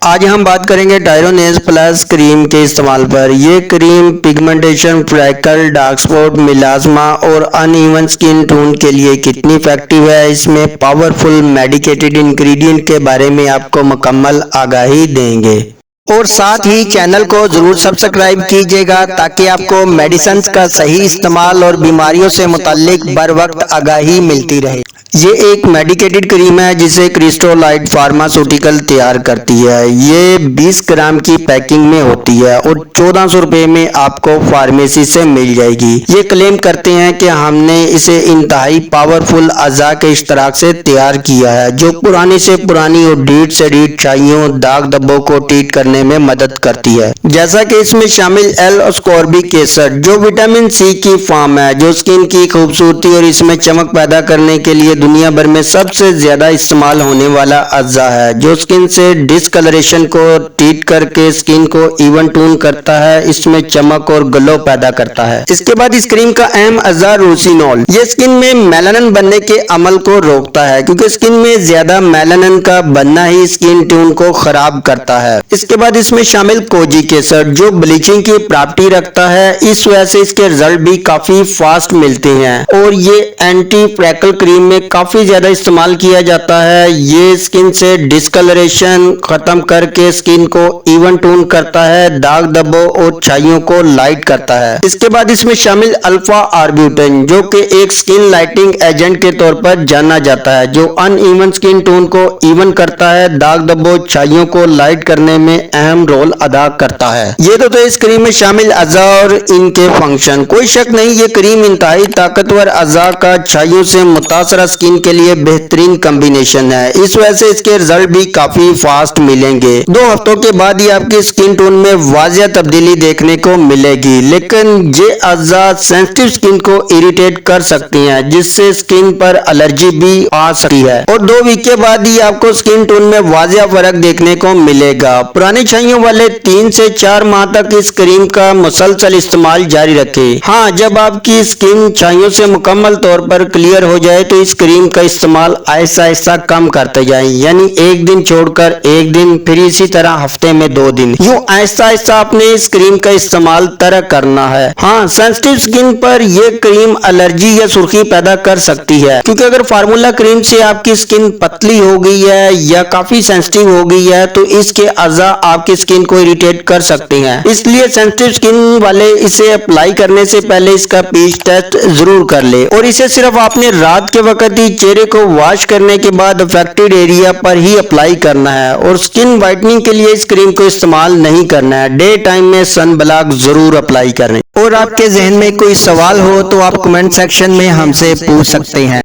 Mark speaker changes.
Speaker 1: आज हम बात करेंगे टायरोनेज प्लस क्रीम के इस्तेमाल पर। ये cream pigmentation, freckle, dark spot, melasma और अनइवन स्किन टोन के लिए कितनी इफेक्टिव है, इसमें पावरफुल मेडिकेटेड इंग्रेडिएंट के बारे में आपको मुकम्मल आगाही देंगे। और साथ ही चैनल को जरूर सब्सक्राइब कीजिएगा ताकि आपको मेडिसिन का सही इस्तेमाल और बीमारियों से मुताल्लिक बर वक्त आगाही मिलती रहे। ये एक मेडिकेटेड क्रीम है जिसे क्रिस्टोलाइट फार्मास्यूटिकल तैयार करती है। ये 20 ग्राम की पैकिंग में होती है और 1400 रुपये में आपको फार्मेसी से मिल जाएगी। ये क्लेम करते हैं कि हमने इसे इंतहाई पावरफुल अज़ा के इश्तराक से तैयार किया है जो पुरानी से पुरानी और रीढ़ से रीढ़ छाइयों, दाग धब्बों को ट्रीट करने में मदद करती है। जैसा कि इसमें शामिल एल-एस्कॉर्बिक एसिड जो विटामिन सी की फॉर्म है, जो स्किन की खूबसूरती और इसमें चमक पैदा करने के लिए दुनिया भर में सबसे ज्यादा इस्तेमाल होने वाला अज़ा है, जो स्किन से डिस्कलरेशन को ट्रीट करके स्किन को इवन टून करता है, इसमें चमक और ग्लो पैदा करता है। इसके बाद इस क्रीम का अहम अज़ा रोसिनोल, ये स्किन में मेलानिन बनने के अमल को रोकता है क्योंकि स्किन में ज्यादा मेलानिन का बनना ही स्किन टोन को खराब करता है। इसके बाद इसमें शामिल कोजिक एसिड जो ब्लीचिंग की प्रॉपर्टी रखता है, इस वजह से इसके रिजल्ट भी काफी फास्ट मिलते हैं और ये एंटी फ्रैकल क्रीम में काफी ज्यादा इस्तेमाल किया जाता है। ये स्किन से डिस्कलरेशन खत्म करके स्किन को इवन टोन करता है, दाग धब्बों और छाइयों को लाइट करता है। इसके बाद इसमें शामिल अल्फा आर्ब्यूटिन जो कि एक स्किन लाइटिंग एजेंट के तौर पर जाना जाता है, जो अनइवन स्किन टोन को इवन करता है, दाग धब्बों छाइयों को लाइट करने में अहम रोल अदा करता है। ये तो इस क्रीम में शामिल अज़ा और इनके फंक्शन। कोई शक नहीं, ये क्रीम इंतहाई ताकतवर अज़ा का छाइयों से मुतासरा स्किन के लिए बेहतरीन कॉम्बिनेशन है। इस वजह से इसके रिजल्ट भी काफी फास्ट मिलेंगे। 2 हफ्तों के बाद ही आपकी स्किन टोन में वाजिया तब्दीली देखने को मिलेगी, लेकिन ये अज़ा सेंसिटिव स्किन को इरिटेट कर सकती हैं, जिससे स्किन पर एलर्जी भी आ सकती है और 2 वीक के बाद ही आपको स्किन टोन में वाजिया फर्क देखने को मिलेगा। पुरानी छाइयों वाले 3 से 4 माह तक इस क्रीम का मुसलसल इस्तेमाल जारी रखें। हाँ, जब आपकी स्किन छाइयों से मुकम्मल तौर पर क्लियर हो जाए तो इस क्रीम का इस्तेमाल आहिस्ता आहिस्ता कम करते जाएं, यानी एक दिन छोड़कर एक दिन, फिर इसी तरह हफ्ते में 2 दिन, यूं आहिस्ता आहिस्ता आपने इस क्रीम का इस्तेमाल तरक करना है। हाँ, सेंसिटिव स्किन पर यह क्रीम एलर्जी या सुर्खी पैदा कर सकती है, क्योंकि अगर फार्मूला क्रीम से आपकी स्किन पतली हो गई है या काफी सेंसिटिव हो गई है तो इसके अज़ा आपकी स्किन को इरिटेट कर सकते हैं। इसलिए सेंसिटिव स्किन वाले इसे अप्लाई करने से पहले इसका पीच टेस्ट जरूर कर ले और इसे सिर्फ आपने रात के वक्त ही चेहरे को वॉश करने के बाद अफेक्टेड एरिया पर ही अप्लाई करना है और स्किन वाइटनिंग के लिए इस क्रीम को इस्तेमाल नहीं करना है। डे टाइम में सन ब्लॉक जरूर अप्लाई करें। और आपके जहन में कोई सवाल हो तो आप कमेंट सेक्शन में हमसे पूछ सकते हैं।